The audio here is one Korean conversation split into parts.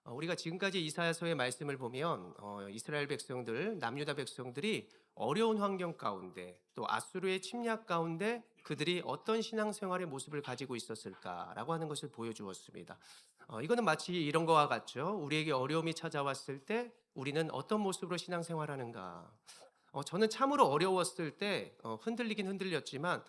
우리가 지금까지 이사야서의 말씀을 보면 이스라엘 백성들, 남유다 백성들이 어려운 환경 가운데 또 아수르의 침략 가운데 그들이 어떤 신앙생활의 모습을 가지고 있었을까라고 하는 것을 보여주었습니다. 이거는 마치 이런 거와 같죠. 우리에게 어려움이 찾아왔을 때 우리는 어떤 모습으로 신앙생활하는가. 저는 참으로 어려웠을 때 흔들리긴 흔들렸지만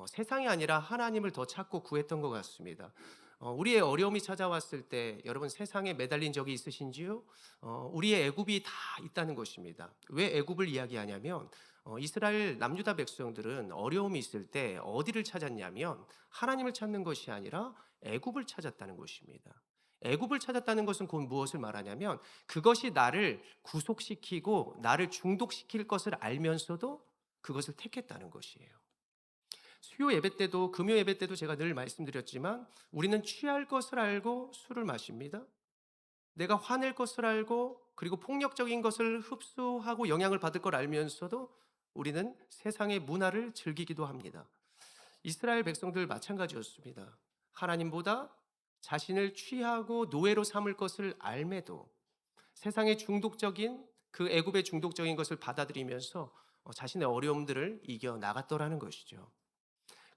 세상이 아니라 하나님을 더 찾고 구했던 것 같습니다. 우리의 어려움이 찾아왔을 때 여러분 세상에 매달린 적이 있으신지요? 우리의 애굽이 다 있다는 것입니다. 왜 애굽을 이야기하냐면 이스라엘 남유다 백성들은 어려움이 있을 때 어디를 찾았냐면 하나님을 찾는 것이 아니라 애굽을 찾았다는 것입니다. 애굽을 찾았다는 것은 곧 무엇을 말하냐면 그것이 나를 구속시키고 나를 중독시킬 것을 알면서도 그것을 택했다는 것이에요. 수요 예배 때도 금요 예배 때도 제가 늘 말씀드렸지만 우리는 취할 것을 알고 술을 마십니다. 내가 화낼 것을 알고 그리고 폭력적인 것을 흡수하고 영향을 받을 걸 알면서도 우리는 세상의 문화를 즐기기도 합니다. 이스라엘 백성들 마찬가지였습니다. 하나님보다 자신을 취하고 노예로 삼을 것을 알매도 세상의 중독적인 그 애굽의 중독적인 것을 받아들이면서 자신의 어려움들을 이겨 나갔더라는 것이죠.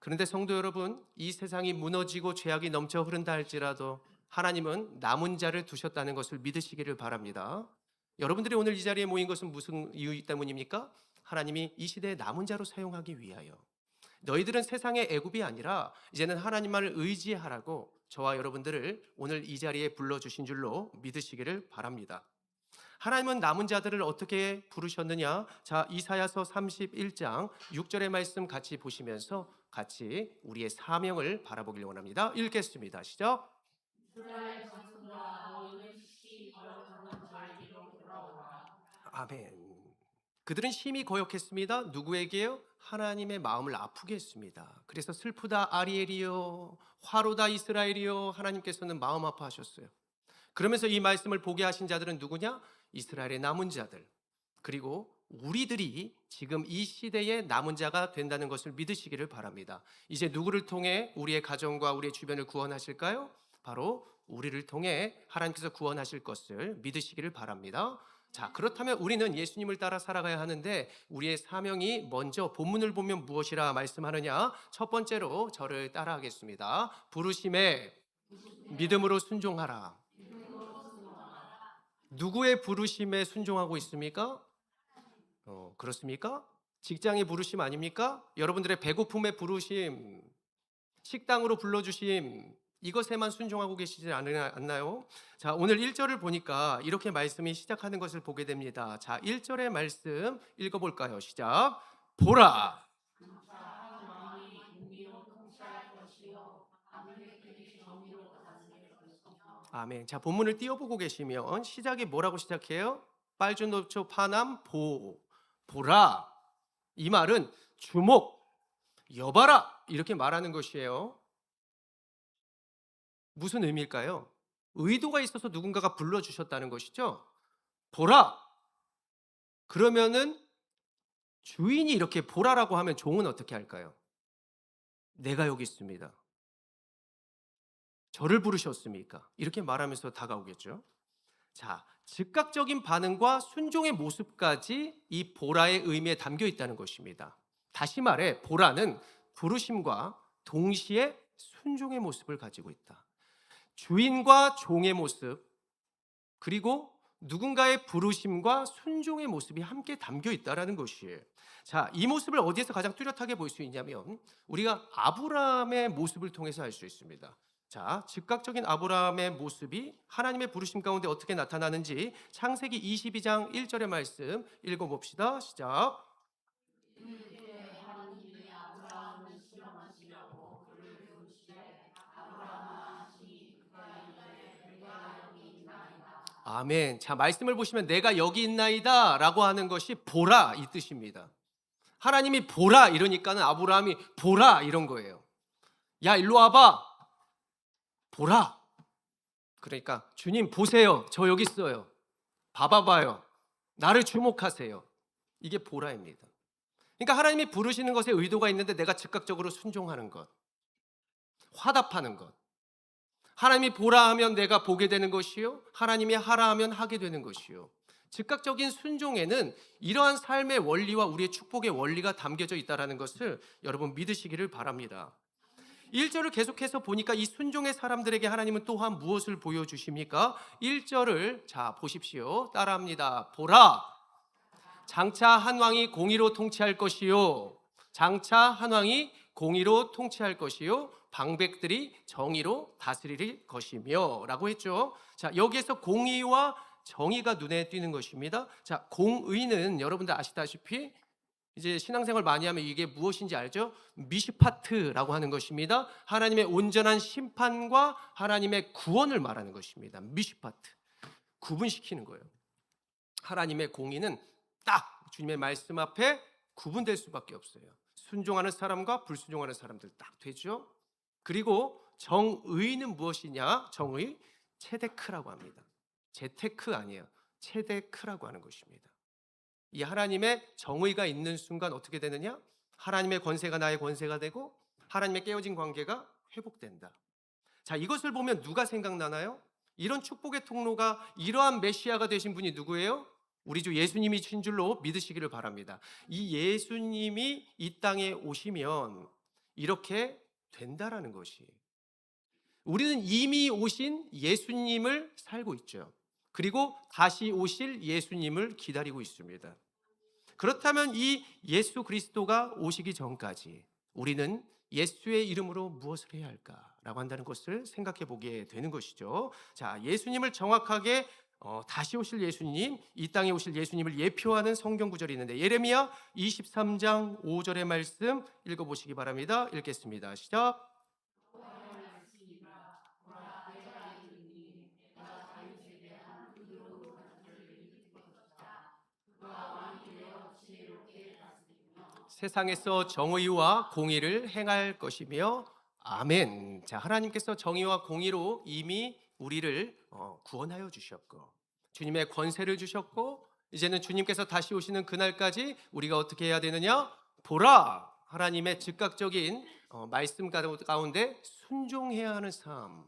그런데 성도 여러분, 이 세상이 무너지고 죄악이 넘쳐 흐른다 할지라도 하나님은 남은 자를 두셨다는 것을 믿으시기를 바랍니다. 여러분들이 오늘 이 자리에 모인 것은 무슨 이유 때문입니까? 하나님이 이 시대에 남은 자로 사용하기 위하여. 너희들은 세상의 애굽이 아니라 이제는 하나님만을 의지하라고 저와 여러분들을 오늘 이 자리에 불러주신 줄로 믿으시기를 바랍니다. 하나님은 남은 자들을 어떻게 부르셨느냐? 자, 이사야서 31장 6절의 말씀 같이 보시면서 같이 우리의 사명을 바라보길 원합니다. 읽겠습니다. 시작. 아멘. 그들은 심히 거역했습니다. 누구에게요? 하나님의 마음을 아프게 했습니다. 그래서 슬프다 아리엘이요, 화로다 이스라엘이요, 하나님께서는 마음 아파하셨어요. 그러면서 이 말씀을 보게 하신 자들은 누구냐? 이스라엘의 남은 자들. 그리고 우리들이 지금 이 시대의 남은 자가 된다는 것을 믿으시기를 바랍니다. 이제 누구를 통해 우리의 가정과 우리의 주변을 구원하실까요? 바로 우리를 통해 하나님께서 구원하실 것을 믿으시기를 바랍니다. 자, 그렇다면 우리는 예수님을 따라 살아가야 하는데 우리의 사명이 먼저 본문을 보면 무엇이라 말씀하느냐? 첫 번째로 저를 따라하겠습니다. 부르심에 믿음으로 순종하라. 누구의 부르심에 순종하고 있습니까? 그렇습니까? 직장의 부르심 아닙니까? 여러분들의 배고픔의 부르심, 식당으로 불러주심, 이것에만 순종하고 계시지 않나요? 자, 오늘 1절을 보니까 이렇게 말씀이 시작하는 것을 보게 됩니다. 자, 1절의 말씀 읽어볼까요? 시작. 보라. 아멘. 자, 본문을 띄워보고 계시면 시작이 뭐라고 시작해요? 빨주노초 파남 보. 보라. 이 말은 주목, 여봐라 이렇게 말하는 것이에요. 무슨 의미일까요? 의도가 있어서 누군가가 불러주셨다는 것이죠. 보라. 그러면은 주인이 이렇게 보라라고 하면 종은 어떻게 할까요? 내가 여기 있습니다. 저를 부르셨습니까? 이렇게 말하면서 다가오겠죠. 자, 즉각적인 반응과 순종의 모습까지 이 보라의 의미에 담겨 있다는 것입니다. 다시 말해 보라는 부르심과 동시에 순종의 모습을 가지고 있다. 주인과 종의 모습, 그리고 누군가의 부르심과 순종의 모습이 함께 담겨 있다는 것이에요. 자, 이 모습을 어디에서 가장 뚜렷하게 볼 수 있냐면 우리가 아브라함의 모습을 통해서 알 수 있습니다. 자, 즉각적인 아브라함의 모습이 하나님의 부르심 가운데 어떻게 나타나는지 창세기 22장 1절의 말씀 읽어봅시다. 시작. 아멘. 자, 말씀을 보시면 내가 여기 있나이다 라고 하는 것이 보라 이 뜻입니다. 하나님이 보라 이러니까는 아브라함이 보라 이런 거예요. 야, 일로 와봐. 보라. 그러니까 주님 보세요. 저 여기 있어요. 봐봐봐요. 나를 주목하세요. 이게 보라입니다. 그러니까 하나님이 부르시는 것에 의도가 있는데 내가 즉각적으로 순종하는 것, 화답하는 것. 하나님이 보라 하면 내가 보게 되는 것이요, 하나님이 하라 하면 하게 되는 것이요. 즉각적인 순종에는 이러한 삶의 원리와 우리의 축복의 원리가 담겨져 있다는 것을 여러분 믿으시기를 바랍니다. 1절을 계속해서 보니까 이 순종의 사람들에게 하나님은 또한 무엇을 보여주십니까? 1절을 자 보십시오. 따라합니다. 보라, 장차 한 왕이 공의로 통치할 것이요, 장차 한 왕이 공의로 통치할 것이요, 방백들이 정의로 다스릴 것이며 라고 했죠. 자, 여기에서 공의와 정의가 눈에 띄는 것입니다. 자, 공의는 여러분들 아시다시피 이제 신앙생활 많이 하면 이게 무엇인지 알죠? 미시파트라고 하는 것입니다. 하나님의 온전한 심판과 하나님의 구원을 말하는 것입니다. 미시파트, 구분시키는 거예요. 하나님의 공의는 딱 주님의 말씀 앞에 구분될 수밖에 없어요. 순종하는 사람과 불순종하는 사람들 딱 되죠. 그리고 정의는 무엇이냐? 정의, 체데크라고 합니다. 제테크 아니에요. 체데크라고 하는 것입니다. 이 하나님의 정의가 있는 순간 어떻게 되느냐? 하나님의 권세가 나의 권세가 되고 하나님의 깨어진 관계가 회복된다. 자, 이것을 보면 누가 생각나나요? 이런 축복의 통로가, 이러한 메시아가 되신 분이 누구예요? 우리 주 예수님이신 줄로 믿으시기를 바랍니다. 이 예수님이 이 땅에 오시면 이렇게 된다라는 것이, 우리는 이미 오신 예수님을 살고 있죠. 그리고 다시 오실 예수님을 기다리고 있습니다. 그렇다면 이 예수 그리스도가 오시기 전까지 우리는 예수의 이름으로 무엇을 해야 할까라고 한다는 것을 생각해 보게 되는 것이죠. 자, 예수님을 정확하게 다시 오실 예수님, 이 땅에 오실 예수님을 예표하는 성경 구절이 있는데 예레미야 23장 5절의 말씀 읽어보시기 바랍니다. 읽겠습니다. 시작. 세상에서 정의와 공의를 행할 것이며 아멘. 자, 하나님께서 정의와 공의로 이미 우리를 구원하여 주셨고 주님의 권세를 주셨고 이제는 주님께서 다시 오시는 그날까지 우리가 어떻게 해야 되느냐? 보라, 하나님의 즉각적인 말씀 가운데 순종해야 하는 삶,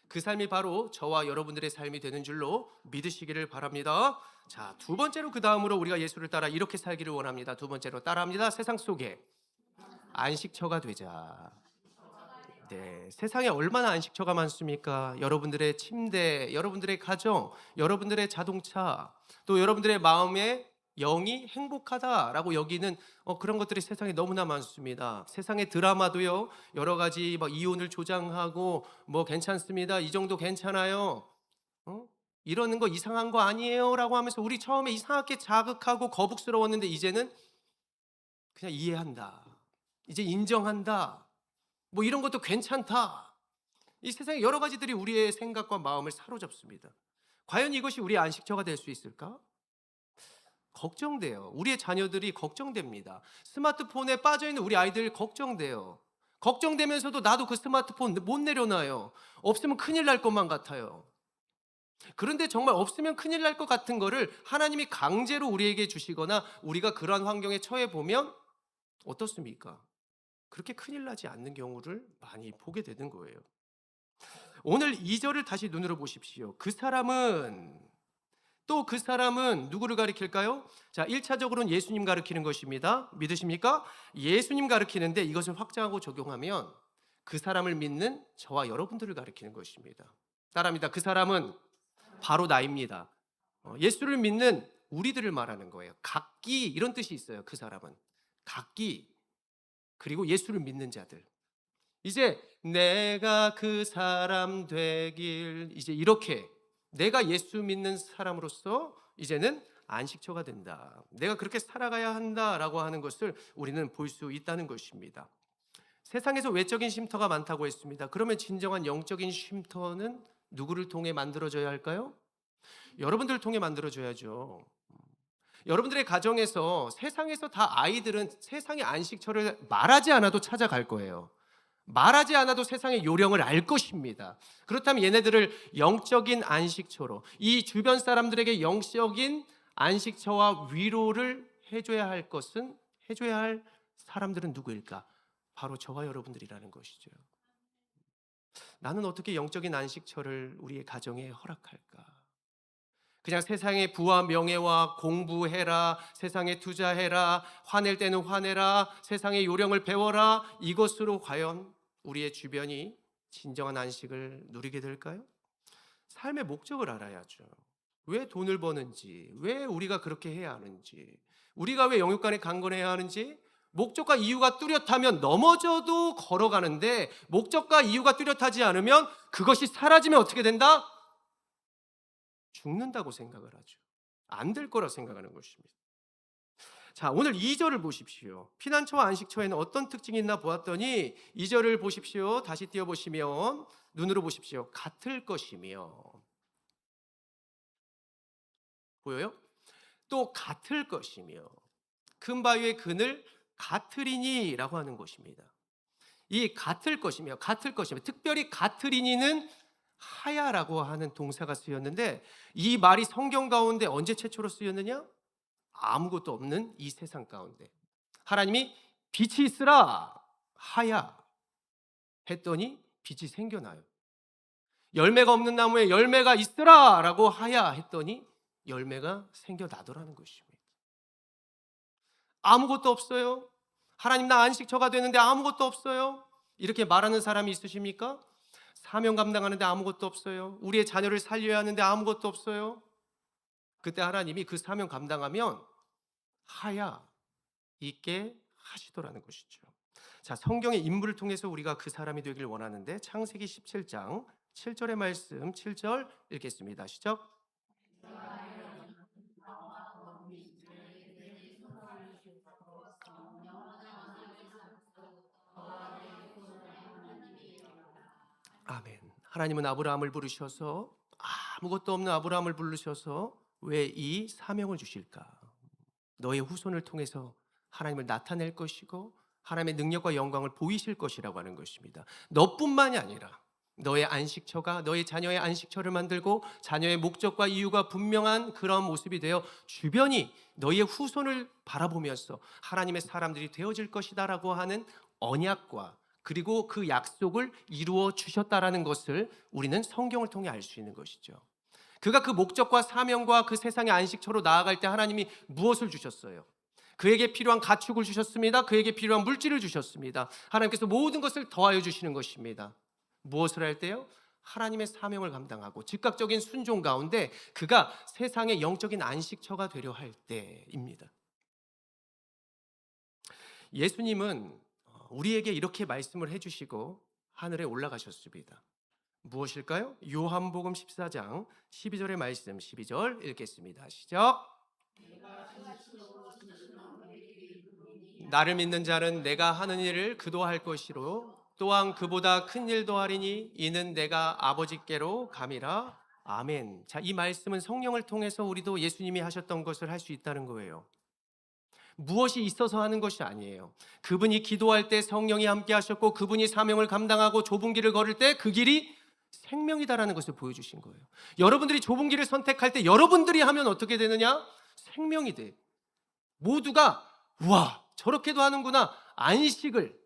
그 삶이 바로 저와 여러분들의 삶이 되는 줄로 믿으시기를 바랍니다. 자, 두 번째로 그 다음으로 우리가 예수를 따라 이렇게 살기를 원합니다. 두 번째로 따라합니다. 세상 속에 안식처가 되자. 네, 세상에 얼마나 안식처가 많습니까? 여러분들의 침대, 여러분들의 가정, 여러분들의 자동차, 또 여러분들의 마음에 영이 행복하다라고 여기는 그런 것들이 세상에 너무나 많습니다. 세상의 드라마도요, 여러 가지 막 이혼을 조장하고 뭐 괜찮습니다, 이 정도 괜찮아요, 이러는 거 이상한 거 아니에요 라고 하면서 우리 처음에 이상하게 자극하고 거북스러웠는데 이제는 그냥 이해한다, 이제 인정한다, 뭐 이런 것도 괜찮다. 이 세상에 여러 가지들이 우리의 생각과 마음을 사로잡습니다. 과연 이것이 우리의 안식처가 될 수 있을까? 걱정돼요. 우리의 자녀들이 걱정됩니다. 스마트폰에 빠져있는 우리 아이들 걱정돼요. 걱정되면서도 나도 그 스마트폰 못 내려놔요. 없으면 큰일 날 것만 같아요. 그런데 정말 없으면 큰일 날 것 같은 거를 하나님이 강제로 우리에게 주시거나 우리가 그러한 환경에 처해 보면 어떻습니까? 그렇게 큰일 나지 않는 경우를 많이 보게 되는 거예요. 오늘 2절을 다시 눈으로 보십시오. 그 사람은 누구를 가리킬까요? 자, 1차적으로는 예수님 가리키는 것입니다. 믿으십니까? 예수님 가리키는데 이것을 확장하고 적용하면 그 사람을 믿는 저와 여러분들을 가리키는 것입니다. 따라합니다. 그 사람은 바로 나입니다. 예수를 믿는 우리들을 말하는 거예요. 각기 이런 뜻이 있어요. 그 사람은 각기, 그리고 예수를 믿는 자들. 이제 내가 그 사람 되길, 이제 이렇게 내가 예수 믿는 사람으로서 이제는 안식처가 된다, 내가 그렇게 살아가야 한다라고 하는 것을 우리는 볼 수 있다는 것입니다. 세상에서 외적인 쉼터가 많다고 했습니다. 그러면 진정한 영적인 쉼터는 누구를 통해 만들어져야 할까요? 여러분들을 통해 만들어져야죠. 여러분들의 가정에서, 세상에서 다 아이들은 세상의 안식처를 말하지 않아도 찾아갈 거예요. 말하지 않아도 세상의 요령을 알 것입니다. 그렇다면 얘네들을 영적인 안식처로, 이 주변 사람들에게 영적인 안식처와 위로를 해줘야 할 사람들은 누구일까? 바로 저와 여러분들이라는 것이죠. 나는 어떻게 영적인 안식처를 우리의 가정에 허락할까? 그냥 세상의 부와 명예와 공부해라, 세상에 투자해라, 화낼 때는 화내라, 세상의 요령을 배워라, 이것으로 과연 우리의 주변이 진정한 안식을 누리게 될까요? 삶의 목적을 알아야죠. 왜 돈을 버는지, 왜 우리가 그렇게 해야 하는지, 우리가 왜 영육간에 강건해야 하는지, 목적과 이유가 뚜렷하면 넘어져도 걸어가는데, 목적과 이유가 뚜렷하지 않으면 그것이 사라지면 어떻게 된다? 죽는다고 생각을 하죠. 안 될 거라 생각하는 것입니다. 자, 오늘 2절을 보십시오. 피난처와 안식처에는 어떤 특징이 있나 보았더니 2절을 보십시오. 다시 띄워보시면 눈으로 보십시오. 같을 것이며, 보여요? 또 같을 것이며, 큰 바위의 그늘 같으리니 라고 하는 것입니다. 이 같을 것이며, 같을 것이며, 특별히 같으리니는 하야라고 하는 동사가 쓰였는데, 이 말이 성경 가운데 언제 최초로 쓰였느냐? 아무것도 없는 이 세상 가운데 하나님이 빛이 있으라 하야 했더니 빛이 생겨나요. 열매가 없는 나무에 열매가 있으라 라고 하야 했더니 열매가 생겨나더라는 것입니다. 아무것도 없어요. 하나님 나 안식처가 되는데 아무것도 없어요. 이렇게 말하는 사람이 있으십니까? 사명 감당하는데 아무것도 없어요. 우리의 자녀를 살려야 하는데 아무것도 없어요. 그때 하나님이 그 사명 감당하면 하야 있게 하시더라는 것이죠. 자, 성경의 인물을 통해서 우리가 그 사람이 되길 원하는데 창세기 17장 7절의 말씀 7절 읽겠습니다. 시작. 아멘. 하나님은 아브라함을 부르셔서 아무것도 없는 아브라함을 부르셔서 왜 이 사명을 주실까? 너의 후손을 통해서 하나님을 나타낼 것이고 하나님의 능력과 영광을 보이실 것이라고 하는 것입니다. 너뿐만이 아니라 너의 안식처가 너의 자녀의 안식처를 만들고 자녀의 목적과 이유가 분명한 그런 모습이 되어 주변이 너의 후손을 바라보면서 하나님의 사람들이 되어질 것이다라고 하는 언약과 그리고 그 약속을 이루어 주셨다라는 것을 우리는 성경을 통해 알 수 있는 것이죠. 그가 그 목적과 사명과 그 세상의 안식처로 나아갈 때 하나님이 무엇을 주셨어요? 그에게 필요한 가축을 주셨습니다. 그에게 필요한 물질을 주셨습니다. 하나님께서 모든 것을 더하여 주시는 것입니다. 무엇을 할 때요? 하나님의 사명을 감당하고 즉각적인 순종 가운데 그가 세상의 영적인 안식처가 되려 할 때입니다. 예수님은 우리에게 이렇게 말씀을 해주시고 하늘에 올라가셨습니다. 무엇일까요? 요한복음 14장 12절의 말씀 12절 읽겠습니다. 시작. 나를 믿는 자는 내가 하는 일을 그도 할 것이로 또한 그보다 큰 일도 하리니 이는 내가 아버지께로 감이라. 아멘. 자, 이 말씀은 성령을 통해서 우리도 예수님이 하셨던 것을 할 수 있다는 거예요. 무엇이 있어서 하는 것이 아니에요. 그분이 기도할 때 성령이 함께 하셨고 그분이 사명을 감당하고 좁은 길을 걸을 때 그 길이 생명이다라는 것을 보여주신 거예요. 여러분들이 좁은 길을 선택할 때 여러분들이 하면 어떻게 되느냐? 생명이 돼. 모두가 와 저렇게도 하는구나 안식을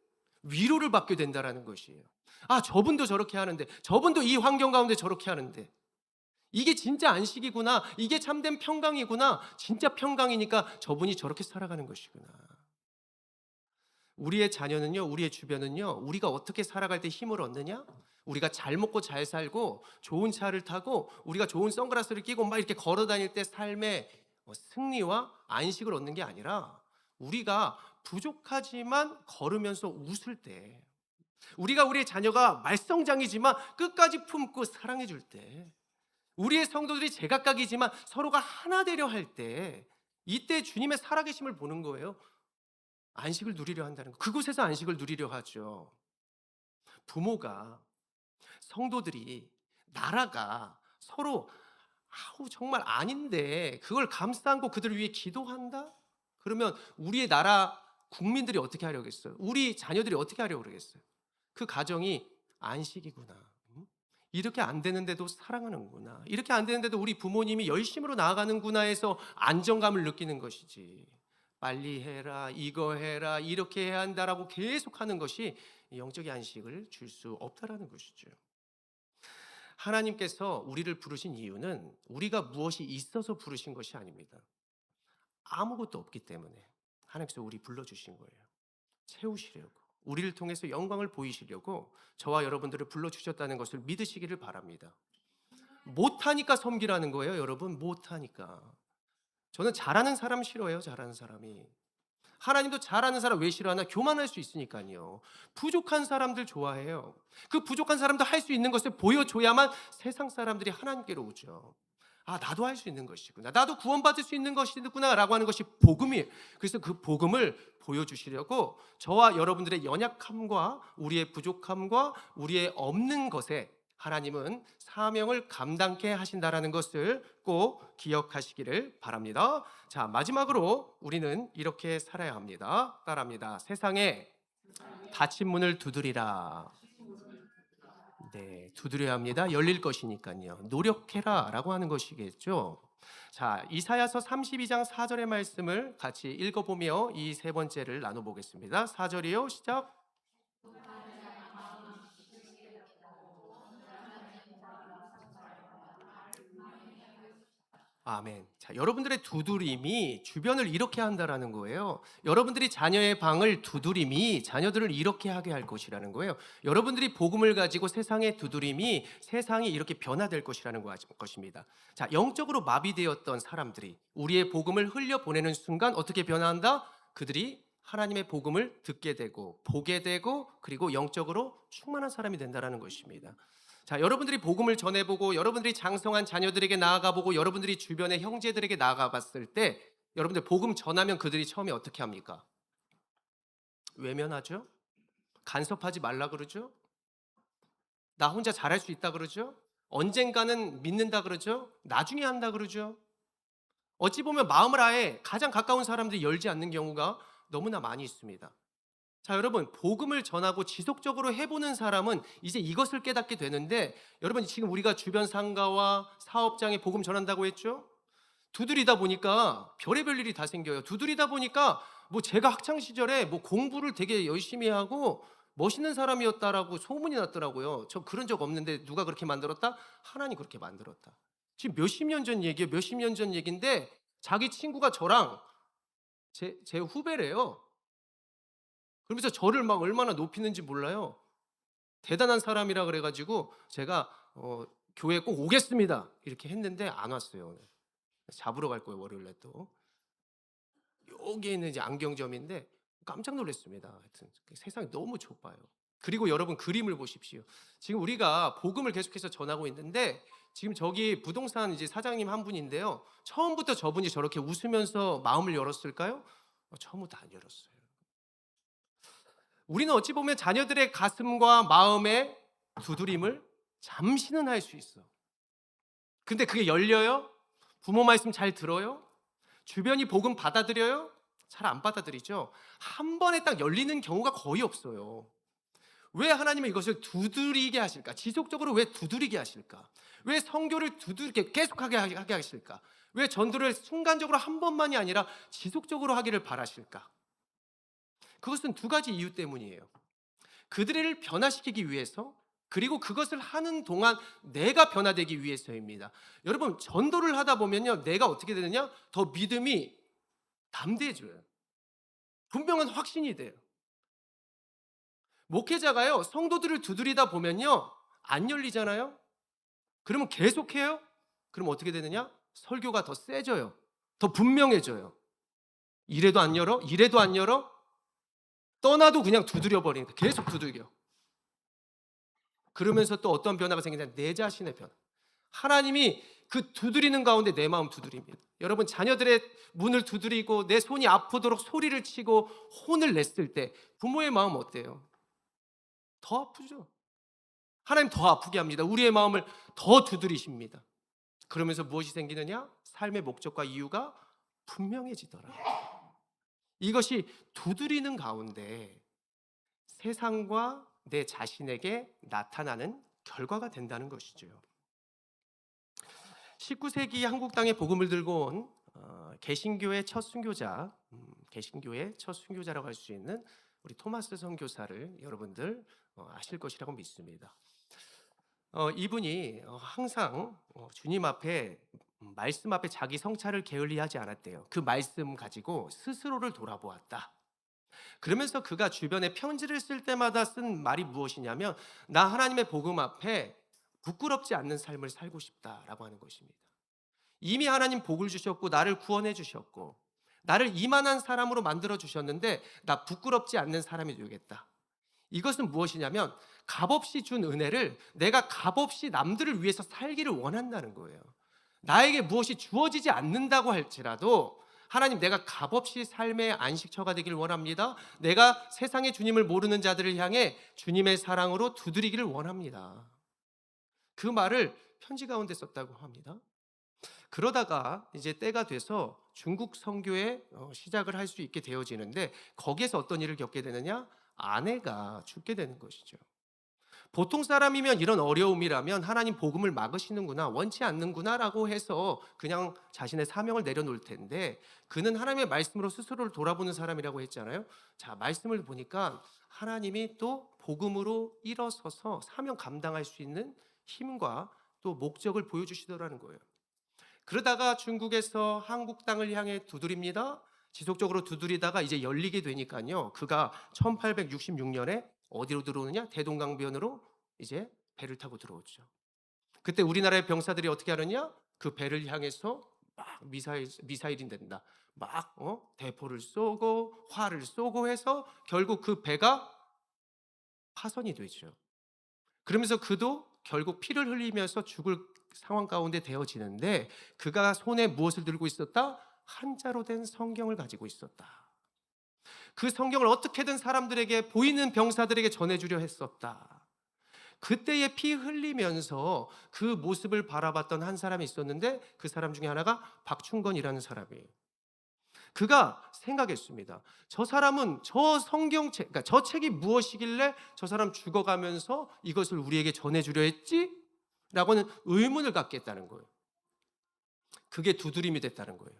위로를 받게 된다라는 것이에요. 아 저분도 저렇게 하는데 저분도 이 환경 가운데 저렇게 하는데 이게 진짜 안식이구나. 이게 참된 평강이구나. 진짜 평강이니까 저분이 저렇게 살아가는 것이구나. 우리의 자녀는요, 우리의 주변은요, 우리가 어떻게 살아갈 때 힘을 얻느냐? 우리가 잘 먹고 잘 살고 좋은 차를 타고 우리가 좋은 선글라스를 끼고 막 이렇게 걸어 다닐 때 삶의 승리와 안식을 얻는 게 아니라 우리가 부족하지만 걸으면서 웃을 때, 우리가 우리의 자녀가 말썽장이지만 끝까지 품고 사랑해 줄 때, 우리의 성도들이 제각각이지만 서로가 하나 되려 할 때, 이때 주님의 살아계심을 보는 거예요. 안식을 누리려 한다는 거. 그곳에서 안식을 누리려 하죠. 부모가, 성도들이, 나라가 서로 정말 아닌데 그걸 감싸 안고 그들을 위해 기도한다? 그러면 우리의 나라 국민들이 어떻게 하려겠어요? 우리 자녀들이 어떻게 하려고 그러겠어요? 그 가정이 안식이구나. 이렇게 안 되는데도 사랑하는구나. 이렇게 안 되는데도 우리 부모님이 열심으로 나아가는구나 해서 안정감을 느끼는 것이지. 빨리 해라, 이거 해라, 이렇게 해야 한다라고 계속하는 것이 영적인 안식을 줄 수 없다라는 것이죠. 하나님께서 우리를 부르신 이유는 우리가 무엇이 있어서 부르신 것이 아닙니다. 아무것도 없기 때문에 하나님께서 우리 불러주신 거예요. 채우시려고, 우리를 통해서 영광을 보이시려고 저와 여러분들을 불러주셨다는 것을 믿으시기를 바랍니다. 못하니까 섬기라는 거예요, 여러분. 못하니까. 저는 잘하는 사람 싫어해요. 잘하는 사람이. 하나님도 잘하는 사람 왜 싫어하나? 교만할 수 있으니까요. 부족한 사람들 좋아해요. 그 부족한 사람도 할 수 있는 것을 보여줘야만 세상 사람들이 하나님께로 오죠. 아, 나도 할 수 있는 것이구나, 나도 구원받을 수 있는 것이구나 라고 하는 것이 복음이에요. 그래서 그 복음을 보여주시려고 저와 여러분들의 연약함과 우리의 부족함과 우리의 없는 것에 하나님은 사명을 감당케 하신다라는 것을 꼭 기억하시기를 바랍니다. 자, 마지막으로 우리는 이렇게 살아야 합니다. 따라합니다. 세상에 닫힌 문을 두드리라. 네, 두드려야 합니다. 열릴 것이니까요. 노력해라 라고 하는 것이겠죠. 자, 이사야서 32장 4절의 말씀을 같이 읽어보며 이 세 번째를 나눠보겠습니다. 4절이요, 시작. 아멘. 자, 여러분들의 두드림이 주변을 이렇게 한다라는 거예요. 여러분들이 자녀의 방을 두드림이 자녀들을 이렇게 하게 할 것이라는 거예요. 여러분들이 복음을 가지고 세상의 두드림이 세상이 이렇게 변화될 것이라는 것입니다. 자, 영적으로 마비되었던 사람들이 우리의 복음을 흘려보내는 순간 어떻게 변화한다? 그들이 하나님의 복음을 듣게 되고 보게 되고 그리고 영적으로 충만한 사람이 된다는 것입니다. 자, 여러분들이 복음을 전해보고 여러분들이 장성한 자녀들에게 나아가보고 여러분들이 주변의 형제들에게 나아가봤을 때 여러분들 복음 전하면 그들이 처음에 어떻게 합니까? 외면하죠? 간섭하지 말라 그러죠? 나 혼자 잘할 수 있다 그러죠? 언젠가는 믿는다 그러죠? 나중에 한다 그러죠? 어찌 보면 마음을 아예 가장 가까운 사람들이 열지 않는 경우가 너무나 많이 있습니다. 자, 여러분, 복음을 전하고 지속적으로 해보는 사람은 이제 이것을 깨닫게 되는데, 여러분 지금 우리가 주변 상가와 사업장에 복음 전한다고 했죠? 두드리다 보니까 별의별 일이 다 생겨요. 두드리다 보니까 뭐 제가 학창 시절에 뭐 공부를 되게 열심히 하고 멋있는 사람이었다라고 소문이 났더라고요. 저 그런 적 없는데 누가 그렇게 만들었다? 하나님 그렇게 만들었다. 지금 몇십 년 전 얘기예요. 몇십 년 전 얘기인데 자기 친구가 저랑 제 후배래요. 그러면서 저를 막 얼마나 높이는지 몰라요. 대단한 사람이라 그래가지고 제가 교회 꼭 오겠습니다 이렇게 했는데 안 왔어요. 잡으러 갈 거예요, 월요일에 또. 여기에 있는 이제 안경점인데 깜짝 놀랐습니다. 하여튼 세상이 너무 좁아요. 그리고 여러분 그림을 보십시오. 지금 우리가 복음을 계속해서 전하고 있는데 지금 저기 부동산 이제 사장님 한 분인데요. 처음부터 저분이 저렇게 웃으면서 마음을 열었을까요? 처음부터 안 열었어요. 우리는 어찌 보면 자녀들의 가슴과 마음의 두드림을 잠시는 할 수 있어. 근데 그게 열려요? 부모 말씀 잘 들어요? 주변이 복음 받아들여요? 잘 안 받아들이죠. 한 번에 딱 열리는 경우가 거의 없어요. 왜 하나님은 이것을 두드리게 하실까? 지속적으로 왜 두드리게 하실까? 왜 선교를 두드리게 계속하게 하게 하실까? 왜 전도를 순간적으로 한 번만이 아니라 지속적으로 하기를 바라실까? 그것은 두 가지 이유 때문이에요. 그들을 변화시키기 위해서, 그리고 그것을 하는 동안 내가 변화되기 위해서입니다. 여러분, 전도를 하다 보면요, 내가 어떻게 되느냐? 더 믿음이 담대해져요. 분명한 확신이 돼요. 목회자가요, 성도들을 두드리다 보면요, 안 열리잖아요? 그러면 계속해요? 그럼 어떻게 되느냐? 설교가 더 세져요. 더 분명해져요. 이래도 안 열어? 이래도 안 열어? 떠나도 그냥 두드려 버리니까 계속 두들겨. 그러면서 또 어떤 변화가 생기냐? 내 자신의 변화. 하나님이 그 두드리는 가운데 내 마음 두드립니다. 여러분, 자녀들의 문을 두드리고 내 손이 아프도록 소리를 치고 혼을 냈을 때 부모의 마음 어때요? 더 아프죠. 하나님 더 아프게 합니다. 우리의 마음을 더 두드리십니다. 그러면서 무엇이 생기느냐? 삶의 목적과 이유가 분명해지더라. 이것이 두드리는 가운데 세상과 내 자신에게 나타나는 결과가 된다는 것이죠. 19세기 한국 땅에 복음을 들고 온 개신교의 첫 순교자, 개신교의 첫 순교자라고 할 수 있는 우리 토마스 선교사를 여러분들 아실 것이라고 믿습니다. 이분이 항상 주님 앞에 말씀 앞에 자기 성찰을 게을리하지 않았대요. 그 말씀 가지고 스스로를 돌아보았다. 그러면서 그가 주변에 편지를 쓸 때마다 쓴 말이 무엇이냐면 나 하나님의 복음 앞에 부끄럽지 않는 삶을 살고 싶다라고 하는 것입니다. 이미 하나님 복을 주셨고 나를 구원해 주셨고 나를 이만한 사람으로 만들어 주셨는데 나 부끄럽지 않는 사람이 되겠다. 이것은 무엇이냐면 값없이 준 은혜를 내가 값없이 남들을 위해서 살기를 원한다는 거예요. 나에게 무엇이 주어지지 않는다고 할지라도 하나님 내가 값없이 삶의 안식처가 되기를 원합니다. 내가 세상의 주님을 모르는 자들을 향해 주님의 사랑으로 두드리기를 원합니다. 그 말을 편지 가운데 썼다고 합니다. 그러다가 이제 때가 돼서 중국 선교에 시작을 할 수 있게 되어지는데 거기에서 어떤 일을 겪게 되느냐? 아내가 죽게 되는 것이죠. 보통 사람이면 이런 어려움이라면 하나님 복음을 막으시는구나, 원치 않는구나라고 해서 그냥 자신의 사명을 내려놓을 텐데 그는 하나님의 말씀으로 스스로를 돌아보는 사람이라고 했잖아요. 자, 말씀을 보니까 하나님이 또 복음으로 일어서서 사명 감당할 수 있는 힘과 또 목적을 보여주시더라는 거예요. 그러다가 중국에서 한국 땅을 향해 두드립니다. 지속적으로 두드리다가 이제 열리게 되니까요. 그가 1866년에 어디로 들어오느냐? 대동강변으로 이제 배를 타고 들어오죠. 그때 우리나라의 병사들이 어떻게 하느냐? 그 배를 향해서 막 미사일이 된다. 막 대포를 쏘고 활을 쏘고 해서 결국 그 배가 파손이 되죠. 그러면서 그도 결국 피를 흘리면서 죽을 상황 가운데 되어지는데 그가 손에 무엇을 들고 있었다? 한자로 된 성경을 가지고 있었다. 그 성경을 어떻게든 사람들에게 보이는 병사들에게 전해주려 했었다. 그때에 피 흘리면서 그 모습을 바라봤던 한 사람이 있었는데 그 사람 중에 하나가 박충건이라는 사람이에요. 그가 생각했습니다. 저 사람은 저 성경책, 그러니까 저 책이 무엇이길래 저 사람 죽어가면서 이것을 우리에게 전해주려 했지? 라고는 의문을 갖게 했다는 거예요. 그게 두드림이 됐다는 거예요.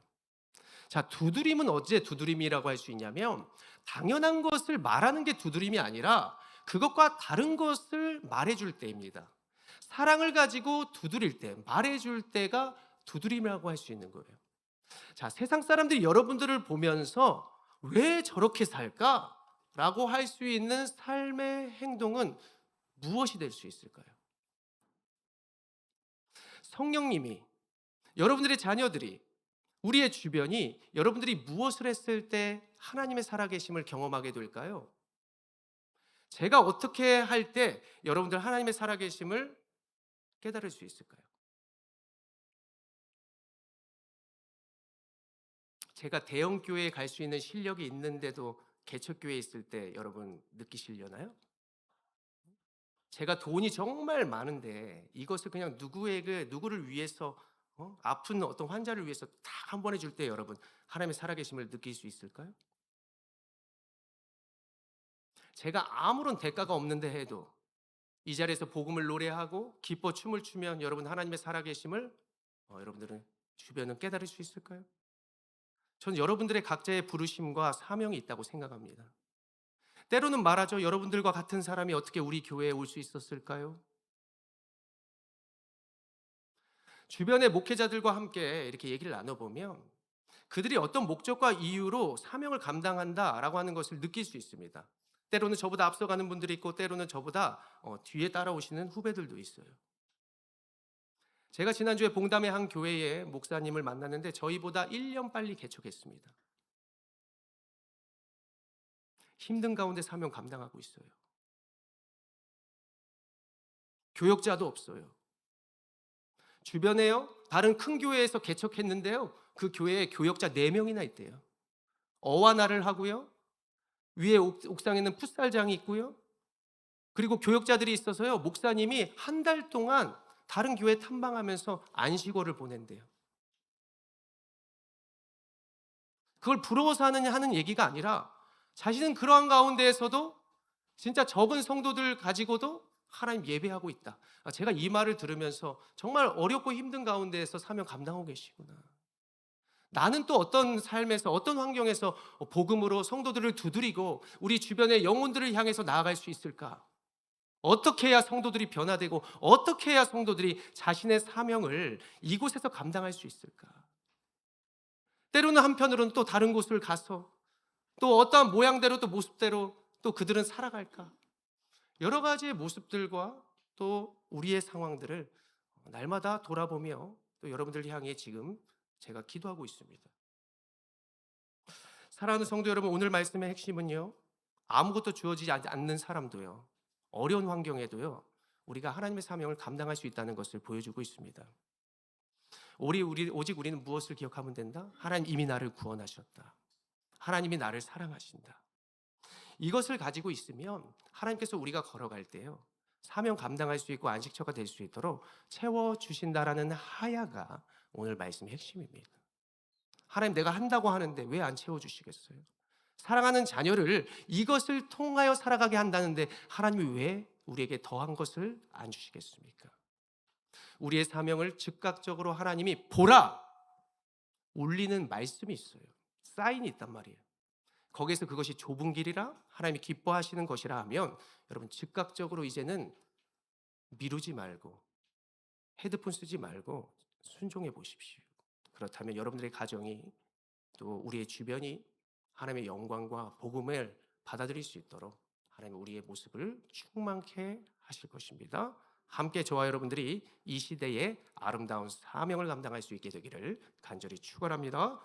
자, 두드림은 어째 두드림이라고 할 수 있냐면 당연한 것을 말하는 게 두드림이 아니라 그것과 다른 것을 말해줄 때입니다. 사랑을 가지고 두드릴 때, 말해줄 때가 두드림이라고 할 수 있는 거예요. 자, 세상 사람들이 여러분들을 보면서 왜 저렇게 살까? 라고 할 수 있는 삶의 행동은 무엇이 될 수 있을까요? 성령님이, 여러분들의 자녀들이, 우리의 주변이 여러분들이 무엇을 했을 때 하나님의 살아계심을 경험하게 될까요? 제가 어떻게 할 때 여러분들 하나님의 살아계심을 깨달을 수 있을까요? 제가 대형 교회에 갈 수 있는 실력이 있는데도 개척교회에 있을 때 여러분 느끼시려나요? 제가 돈이 정말 많은데 이것을 그냥 누구를 위해서 아픈 어떤 환자를 위해서 다 한 번에 줄 때 여러분 하나님의 살아계심을 느낄 수 있을까요? 제가 아무런 대가가 없는데 해도 이 자리에서 복음을 노래하고 기뻐 춤을 추면 여러분 하나님의 살아계심을 여러분들은 주변은 깨달을 수 있을까요? 전 여러분들의 각자의 부르심과 사명이 있다고 생각합니다. 때로는 말하죠. 여러분들과 같은 사람이 어떻게 우리 교회에 올 수 있었을까요? 주변의 목회자들과 함께 이렇게 얘기를 나눠보면 그들이 어떤 목적과 이유로 사명을 감당한다라고 하는 것을 느낄 수 있습니다. 때로는 저보다 앞서가는 분들이 있고 때로는 저보다 뒤에 따라오시는 후배들도 있어요. 제가 지난주에 봉담의 한 교회의 목사님을 만났는데 저희보다 1년 빨리 개척했습니다. 힘든 가운데 사명 감당하고 있어요. 교역자도 없어요. 주변에요, 다른 큰 교회에서 개척했는데요, 그 교회에 교역자 4명이나 있대요. 어와나를 하고요, 위에 옥상에는 풋살장이 있고요, 그리고 교역자들이 있어서요, 목사님이 한 달 동안 다른 교회 탐방하면서 안식월을 보낸대요. 그걸 부러워서 하는 얘기가 아니라 자신은 그러한 가운데에서도 진짜 적은 성도들 가지고도 하나님 예배하고 있다. 제가 이 말을 들으면서 정말 어렵고 힘든 가운데에서 사명 감당하고 계시구나. 나는 또 어떤 삶에서 어떤 환경에서 복음으로 성도들을 두드리고 우리 주변의 영혼들을 향해서 나아갈 수 있을까? 어떻게 해야 성도들이 변화되고 어떻게 해야 성도들이 자신의 사명을 이곳에서 감당할 수 있을까? 때로는 한편으로는 또 다른 곳을 가서 또 어떠한 모양대로 또 모습대로 또 그들은 살아갈까? 여러 가지의 모습들과 또 우리의 상황들을 날마다 돌아보며 또 여러분들 향해 지금 제가 기도하고 있습니다. 사랑하는 성도 여러분, 오늘 말씀의 핵심은요, 아무것도 주어지지 않는 사람도요, 어려운 환경에도요, 우리가 하나님의 사명을 감당할 수 있다는 것을 보여주고 있습니다. 오직 우리는 무엇을 기억하면 된다? 하나님 이미 나를 구원하셨다. 하나님이 나를 사랑하신다. 이것을 가지고 있으면 하나님께서 우리가 걸어갈 때요, 사명 감당할 수 있고 안식처가 될 수 있도록 채워주신다라는 하야가 오늘 말씀의 핵심입니다. 하나님, 내가 한다고 하는데 왜 안 채워주시겠어요? 사랑하는 자녀를 이것을 통하여 살아가게 한다는데 하나님이 왜 우리에게 더한 것을 안 주시겠습니까? 우리의 사명을 즉각적으로 하나님이 보라! 울리는 말씀이 있어요. 사인이 있단 말이에요. 거기에서 그것이 좁은 길이라 하나님이 기뻐하시는 것이라 하면 여러분 즉각적으로 이제는 미루지 말고 헤드폰 쓰지 말고 순종해 보십시오. 그렇다면 여러분들의 가정이 또 우리의 주변이 하나님의 영광과 복음을 받아들일 수 있도록 하나님 우리의 모습을 충만케 하실 것입니다. 함께 저와 여러분들이 이 시대의 아름다운 사명을 감당할 수 있게 되기를 간절히 축원합니다.